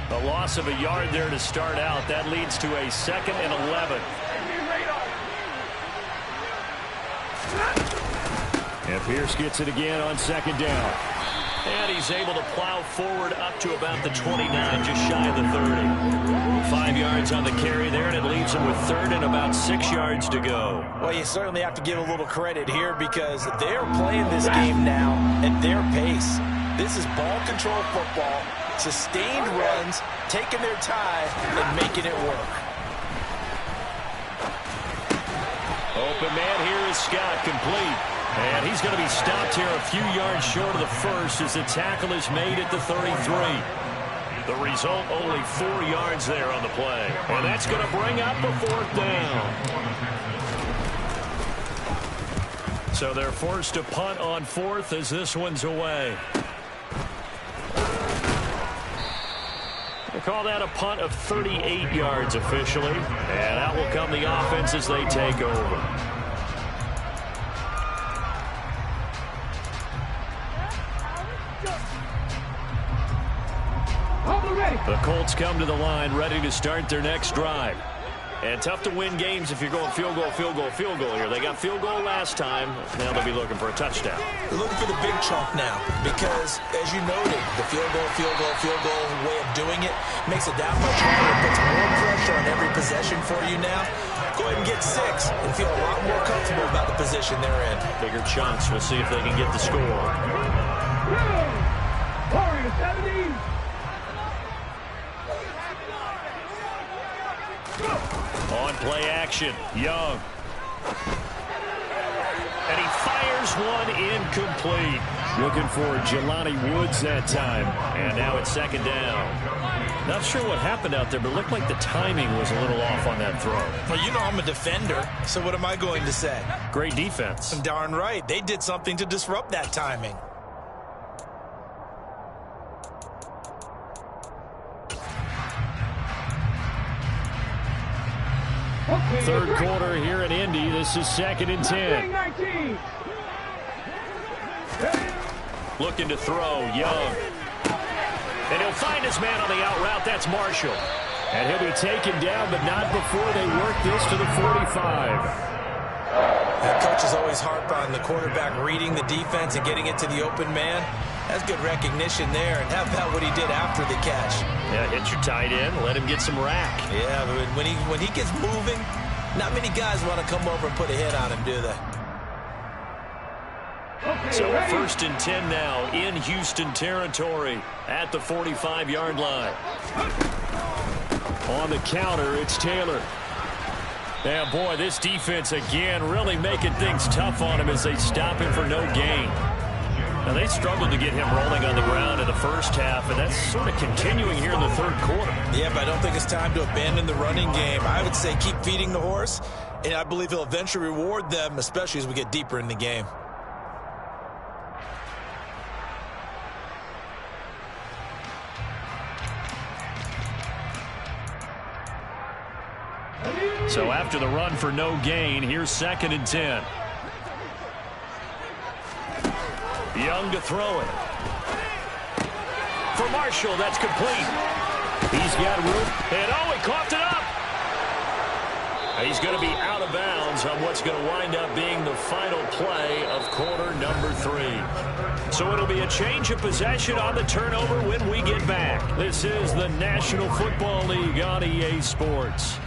A loss of a yard there to start out. That leads to a 2nd and 11. And Pierce gets it again on 2nd down. And he's able to plow forward up to about the 29, just shy of the 30. 5 yards on the carry there, and it leaves him with 3rd and about 6 yards to go. Well, you certainly have to give a little credit here because they're playing this game now at their pace. This is ball control football. Sustained runs, taking their time, and making it work. Open man here is Scott, complete. And he's going to be stopped here a few yards short of the first as the tackle is made at the 33. The result, only 4 yards there on the play. And that's going to bring up a 4th down. So they're forced to punt on 4th as this one's away. They call that a punt of 38 yards officially. And out will come the offense as they take over. The Colts come to the line ready to start their next drive. And tough to win games if you're going field goal, field goal, field goal here. They got field goal last time. Now they'll be looking for a touchdown. They're looking for the big chunk now because, as you noted, the field goal way of doing it makes it that much harder. It puts more pressure on every possession for you now. Go ahead and get 6 and feel a lot more comfortable about the position they're in. Bigger chunks. We'll see if they can get the score. Warriors 70. On play action, Young. And he fires one incomplete. Looking for Jelani Woods that time. And now it's 2nd down. Not sure what happened out there, but it looked like the timing was a little off on that throw. Well, you know I'm a defender, so what am I going to say? Great defense. Darn right. They did something to disrupt that timing. Third quarter here in Indy. This is 2nd and 10. Looking to throw, Young. And he'll find his man on the out route. That's Marshall. And he'll be taken down, but not before they work this to the 45. Coaches always harp on the quarterback reading the defense and getting it to the open man. That's good recognition there. And how about what he did after the catch? Yeah, hit your tight end. Let him get some rack. Yeah, but when he gets moving, not many guys want to come over and put a hit on him, do they? So 1st and 10 now in Houston territory at the 45-yard line. On the counter, it's Taylor. Yeah, boy, this defense again really making things tough on him as they stop him for no gain. Now, they struggled to get him rolling on the ground in the first half, and that's sort of continuing here in the third quarter. Yeah, but I don't think it's time to abandon the running game. I would say keep feeding the horse, and I believe he'll eventually reward them, especially as we get deeper in the game. So after the run for no gain, here's 2nd and 10. Young to throw it. For Marshall, that's complete. He's got room. And oh, he coughed it up. He's going to be out of bounds on what's going to wind up being the final play of quarter number 3. So it'll be a change of possession on the turnover when we get back. This is the National Football League on EA Sports.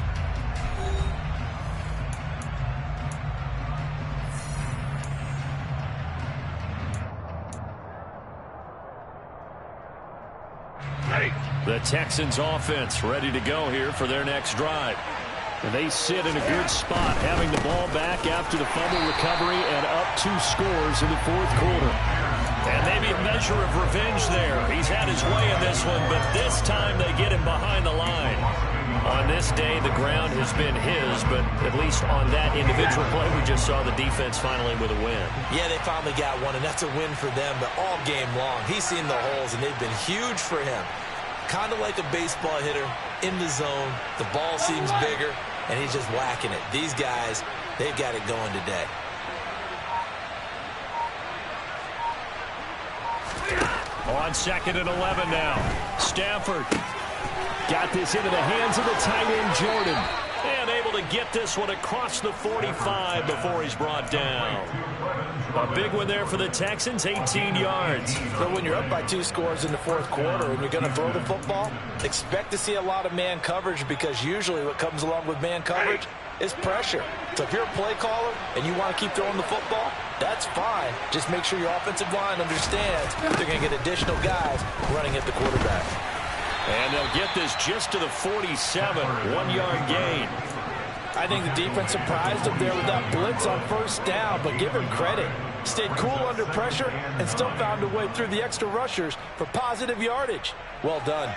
The Texans offense ready to go here for their next drive. And they sit in a good spot, having the ball back after the fumble recovery and up 2 scores in the 4th quarter. And maybe a measure of revenge there. He's had his way in this one, but this time they get him behind the line. On this day, the ground has been his, but at least on that individual play, we just saw the defense finally with a win. Yeah, they finally got one, and that's a win for them, but all game long, he's seen the holes, and they've been huge for him. Kind of like a baseball hitter in the zone. The ball seems bigger, and he's just whacking it. These guys, they've got it going today. On 2nd and 11 now. Stafford got this into the hands of the tight end, Jordan. And able to get this one across the 45 before he's brought down. A big one there for the Texans, 18 yards. But when you're up by 2 scores in the 4th quarter and you're going to throw the football, expect to see a lot of man coverage, because usually what comes along with man coverage is pressure. So if you're a play caller and you want to keep throwing the football, that's fine. Just make sure your offensive line understands they're going to get additional guys running at the quarterback. And they'll get this just to the 47, 1-yard gain. I think the defense surprised him there with that blitz on 1st down, but give him credit. Stayed cool under pressure and still found a way through the extra rushers for positive yardage. Well done.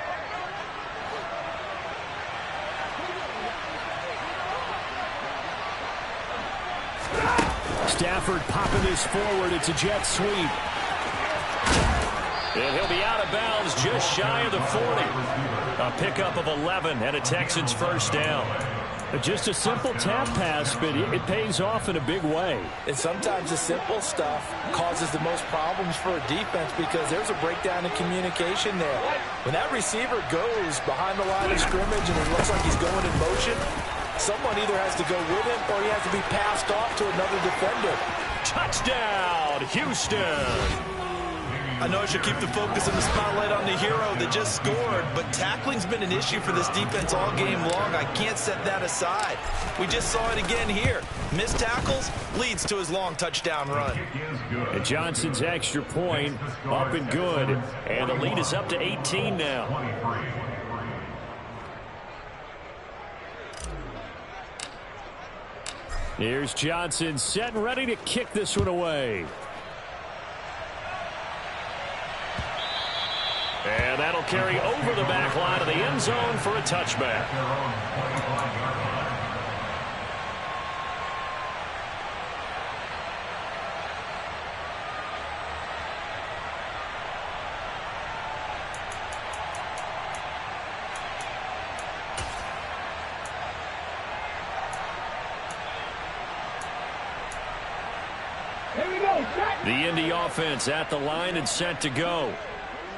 Stafford popping this forward. It's a jet sweep. And he'll be out of bounds just shy of the 40. A pickup of 11 and a Texans 1st down. Just a simple tap pass, but it pays off in a big way. And sometimes the simple stuff causes the most problems for a defense, because there's a breakdown in communication there. When that receiver goes behind the line of scrimmage and it looks like he's going in motion, someone either has to go with him or he has to be passed off to another defender. Touchdown, Houston! I know I should keep the focus and the spotlight on the hero that just scored, but tackling's been an issue for this defense all game long. I can't set that aside. We just saw it again here. Missed tackles leads to his long touchdown run. And Johnson's extra point up and good. And the lead is up to 18 now. Here's Johnson set and ready to kick this one away. And that'll carry over the back line of the end zone for a touchback. Here we go. The Indy offense at the line and set to go.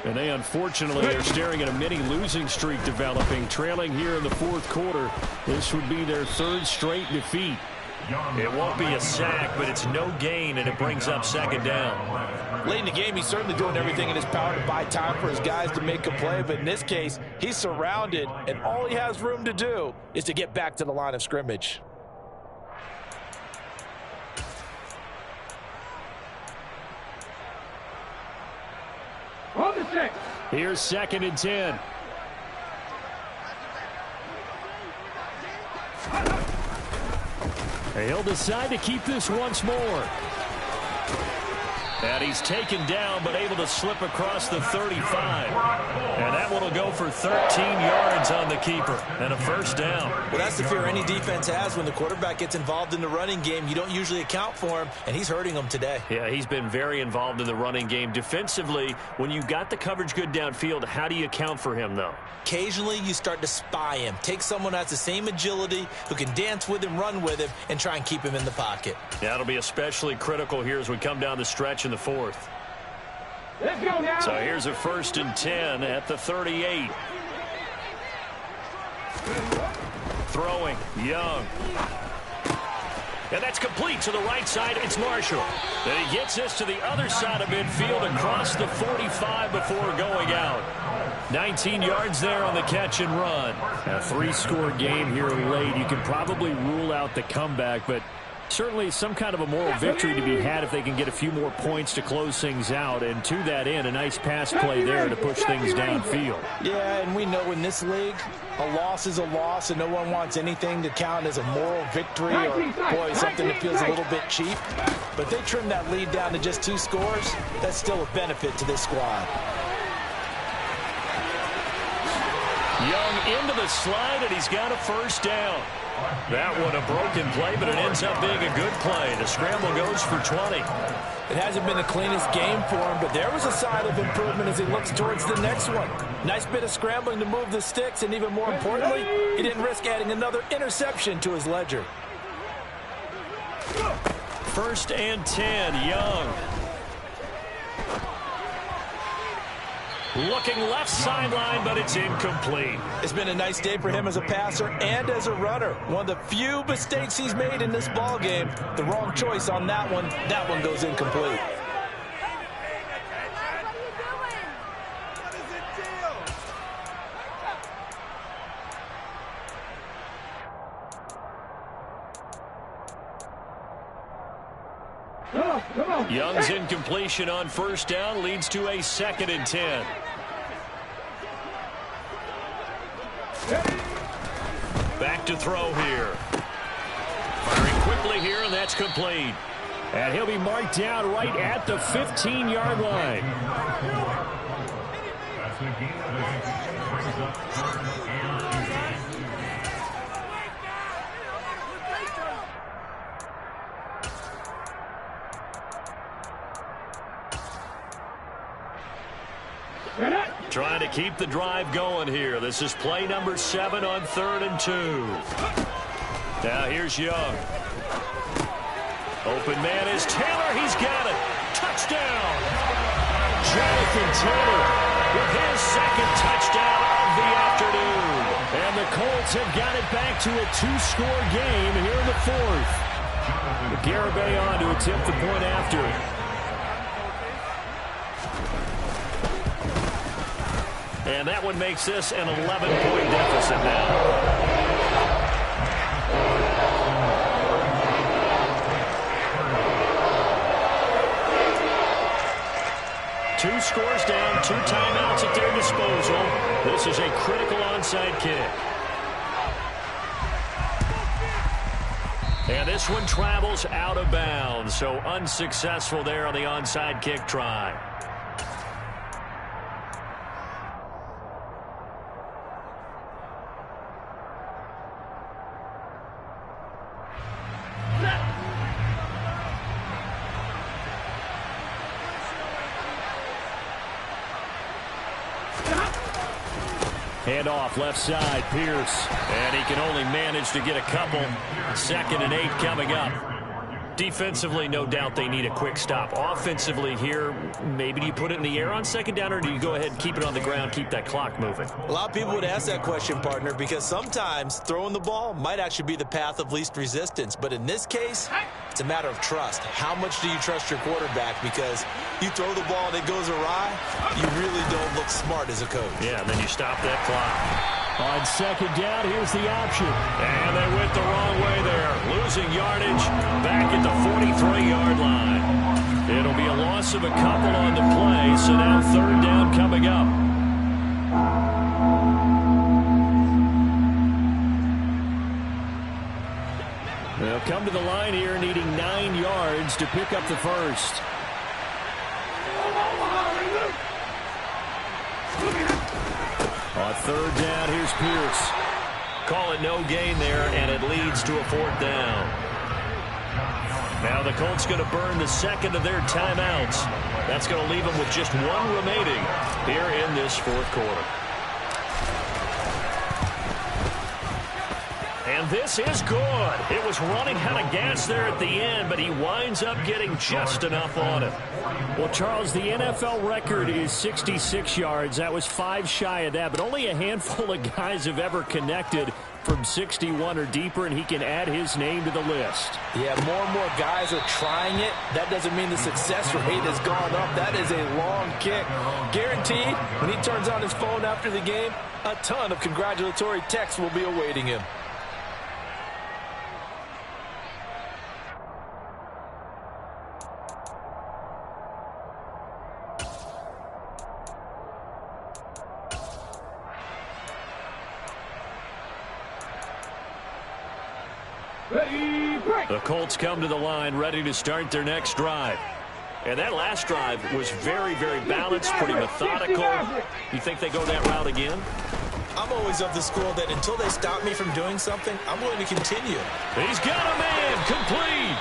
And they unfortunately are staring at a mini losing streak developing, trailing here in the fourth quarter. This would be their third straight defeat. It won't be a sack, but it's no gain, and it brings up second down. Late in the game, he's certainly doing everything in his power to buy time for his guys to make a play, but in this case, he's surrounded, and all he has room to do is to get back to the line of scrimmage. On the 6. Here's 2nd and 10. He'll decide to keep this once more. And he's taken down, but able to slip across the 35. And that one will go for 13 yards on the keeper and a first down. Well, that's the fear any defense has when the quarterback gets involved in the running game. You don't usually account for him, and he's hurting them today. Yeah, he's been very involved in the running game. Defensively, when you got the coverage good downfield, how do you account for him, though? Occasionally, you start to spy him. Take someone who has the same agility, who can dance with him, run with him, and try and keep him in the pocket. Yeah, it'll be especially critical here as we come down the stretch in the fourth. Let's go now. So here's a 1st and 10 at the 38. Throwing, Young. And that's complete to the right side. It's Marshall. Then he gets this to the other side of midfield across the 45 before going out. 19 yards there on the catch and run. A 3-score game here late. You can probably rule out the comeback, but certainly some kind of a moral victory to be had if they can get a few more points to close things out. And to that end, a nice pass play there to push things downfield. Yeah, and we know in this league, a loss is a loss, and no one wants anything to count as a moral victory or, boy, something that feels a little bit cheap. But they trim that lead down to just 2 scores. That's still a benefit to this squad. Young into the slide, and he's got a first down. That one a broken play, but it ends up being a good play. The scramble goes for 20. It hasn't been the cleanest game for him, but there was a sign of improvement as he looks towards the next one. Nice bit of scrambling to move the sticks, and even more importantly, he didn't risk adding another interception to his ledger. 1st and 10, Young. Looking left sideline, but it's incomplete. It's been a nice day for him as a passer and as a runner. One of the few mistakes he's made in this ball game. The wrong choice on that one. That one goes incomplete. Young's incompletion on first down leads to a 2nd and 10. Back to throw here. Firing quickly here, and that's complete. And he'll be marked down right at the 15-yard line. That's the game that brings up 3rd and 8. Trying to keep the drive going here. This is play number 7 on 3rd and 2. Now here's Young. Open man is Taylor. He's got it. Touchdown. Jonathan Taylor With his 2nd touchdown of the afternoon. And the Colts have got it back to a 2-score game here in the 4th. Garibay on to attempt the point after. And that one makes this an 11-point deficit now. Two scores down, 2 timeouts at their disposal. This is a critical onside kick. And this one travels out of bounds, so unsuccessful there on the onside kick try. Handoff left side, Pierce. And he can only manage to get a couple. 2nd and 8 coming up. Defensively, no doubt they need a quick stop. Offensively here, maybe do you put it in the air on second down, or do you go ahead and keep it on the ground, keep that clock moving? A lot of people would ask that question, partner, because sometimes throwing the ball might actually be the path of least resistance. But in this case, it's a matter of trust. How much do you trust your quarterback? Because you throw the ball and it goes awry, you really don't look smart as a coach. Yeah, and then you stop that clock. On second down, here's the option. And they went the wrong way there. Losing yardage back at the 43-yard line. It'll be a loss of a couple on the play, so now third down coming up. They'll come to the line here needing 9 yards to pick up the first. On third down, here's Pierce. Call it no gain there, and it leads to a fourth down. Now the Colts going to burn the second of their timeouts. That's going to leave them with just one remaining here in this fourth quarter. And this is good. It was running out of gas there at the end, but he winds up getting just enough on it. Well, Charles, the NFL record is 66 yards. That was 5 shy of that, but only a handful of guys have ever connected from 61 or deeper, and he can add his name to the list. Yeah, more and more guys are trying it. That doesn't mean the success rate has gone up. That is a long kick. Guaranteed, when he turns on his phone after the game, a ton of congratulatory texts will be awaiting him. The Colts come to the line ready to start their next drive. And that last drive was very, very balanced, pretty methodical. You think they go that route again? I'm always of the school that until they stop me from doing something, I'm going to continue. He's got a man, complete.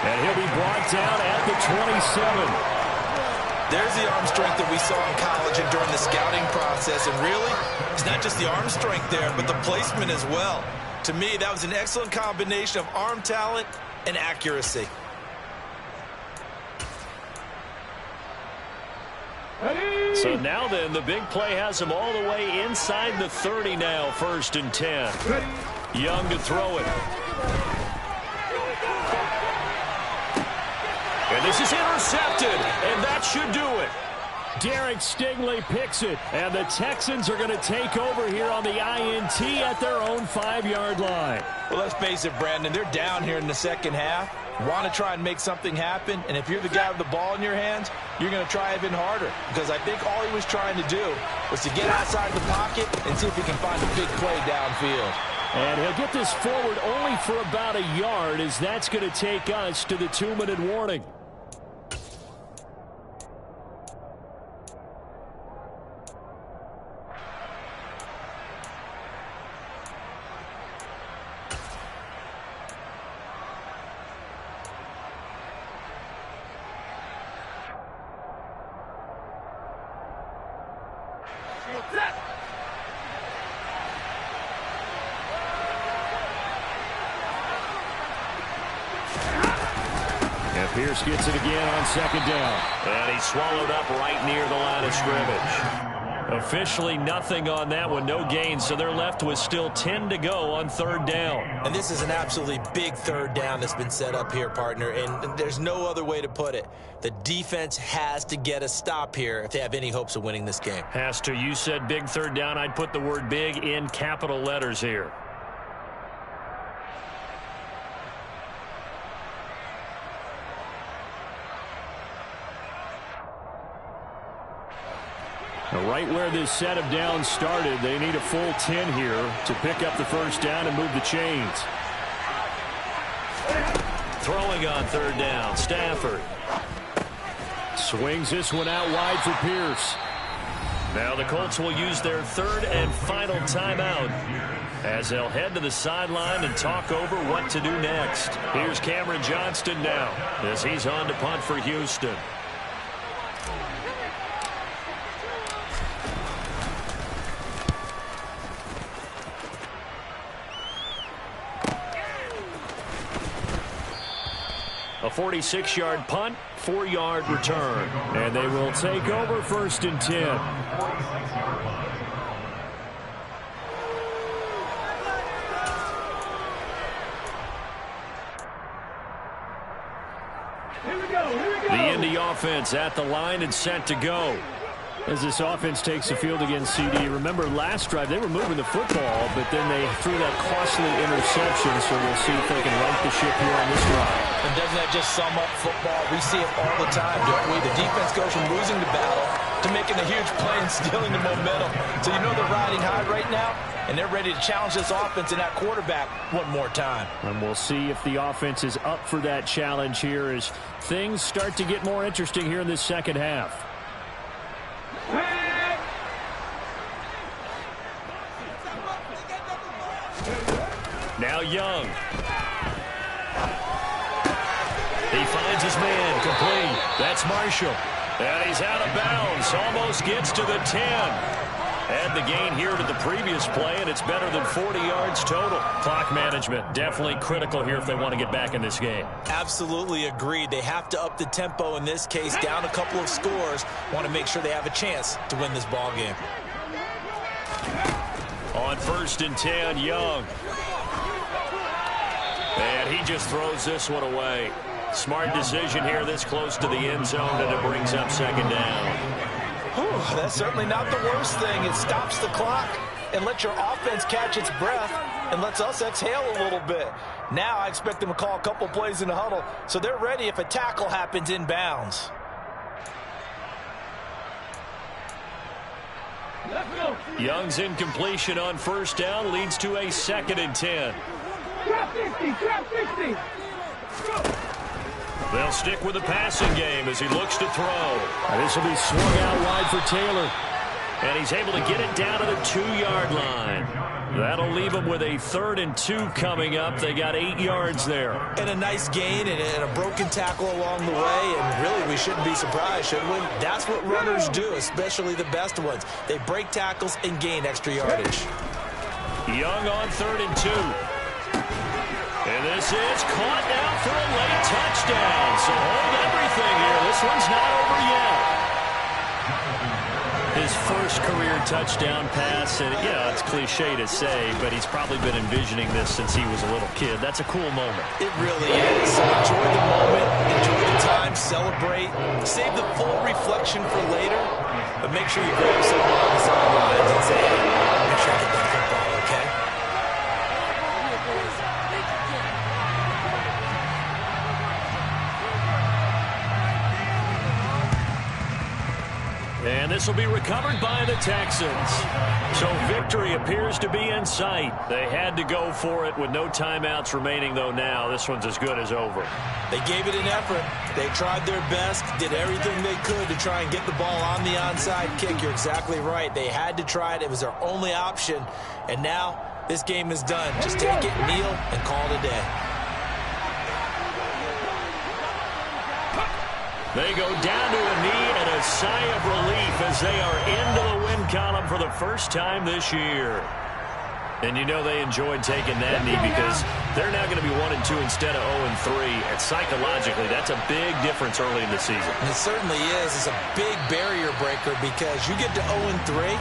And he'll be brought down at the 27. There's the arm strength that we saw in college and during the scouting process. And really, it's not just the arm strength there, but the placement as well. To me, that was an excellent combination of arm talent and accuracy. So now then, the big play has him all the way inside the 30 now, 1st and 10. Young to throw it. And this is intercepted, and that should do it. Derek Stingley picks it, and the Texans are going to take over here on the INT at their own 5-yard line. Well, let's face it, Brandon, they're down here in the second half. Want to try and make something happen, and if you're the guy with the ball in your hands, you're going to try even harder, because I think all he was trying to do was to get outside the pocket and see if he can find a big play downfield. And he'll get this forward only for about a yard, as that's going to take us to the 2-minute warning. Pierce gets it again on second down. And he's swallowed up right near the line of scrimmage. Officially nothing on that one, no gain, so they're left with still 10 to go on third down. And this is an absolutely big third down that's been set up here, partner, and there's no other way to put it. The defense has to get a stop here if they have any hopes of winning this game. Has to. You said big third down. I'd put the word big in capital letters here. Right where this set of downs started, they need a full 10 here to pick up the first down and move the chains. Throwing on third down, Stafford. Swings this one out wide for Pierce. Now the Colts will use their third and final timeout as they'll head to the sideline and talk over what to do next. Here's Cameron Johnston now as he's on to punt for Houston. A 46-yard punt, 4-yard return. And they will take over 1st and 10. 46-yard line. The Indy offense at the line and set to go. As this offense takes the field against CD, remember last drive they were moving the football, but then they threw that costly interception, so we'll see if they can right the ship here on this drive. And doesn't that just sum up football? We see it all the time, don't we? The defense goes from losing the battle to making a huge play and stealing the momentum. So you know they're riding high right now, and they're ready to challenge this offense and that quarterback one more time. And we'll see if the offense is up for that challenge here as things start to get more interesting here in this second half. Now Young. He finds his man, complete. That's Marshall. And he's out of bounds, almost gets to the 10. Add the gain here to the previous play, and it's better than 40 yards total. Clock management, definitely critical here if they want to get back in this game. Absolutely agreed. They have to up the tempo in this case, down a couple of scores. Want to make sure they have a chance to win this ball game. On 1st and 10, Young. And he just throws this one away. Smart decision here this close to the end zone, and it brings up 2nd down. Whew, that's certainly not the worst thing. It stops the clock and lets your offense catch its breath and lets us exhale a little bit. Now I expect them to call a couple plays in the huddle, so they're ready if a tackle happens inbounds. Young's incompletion on 1st down leads to a 2nd and 10. Trap 60, trap 60. They'll stick with the passing game as he looks to throw. This will be swung out wide for Taylor. And he's able to get it down to the 2-yard line. That'll leave them with a 3rd and 2 coming up. They got 8 yards there. And a nice gain and a broken tackle along the way. And really, we shouldn't be surprised, should we? That's what runners do, especially the best ones. They break tackles and gain extra yardage. Young on 3rd and 2. And this is caught now for a late touchdown. So hold everything here. This one's not over yet. His first career touchdown pass, and yeah, it's cliche to say, but he's probably been envisioning this since he was a little kid. That's a cool moment. It really is. So enjoy the moment, enjoy the time, celebrate, save the full reflection for later, but make sure you grab someone on the sidelines and say, hey, make sure I get that football, okay? And this will be recovered by the Texans. So victory appears to be in sight. They had to go for it with no timeouts remaining, though now. This one's as good as over. They gave it an effort. They tried their best, did everything they could to try and get the ball on the onside kick. You're exactly right. They had to try it. It was their only option. And now this game is done. Just take it, kneel, and call it a day. They go down to a knee and a sigh of relief as they are into the win column for the first time this year. And you know they enjoyed taking that knee because they're now going to be 1-2 instead of 0-3. And psychologically, that's a big difference early in the season. It certainly is. It's a big barrier breaker because you get to 0-3,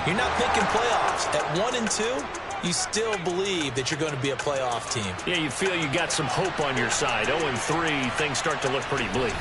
you're not thinking playoffs. At 1-2, you still believe that you're going to be a playoff team. Yeah, you feel you got some hope on your side. 0-3, things start to look pretty bleak.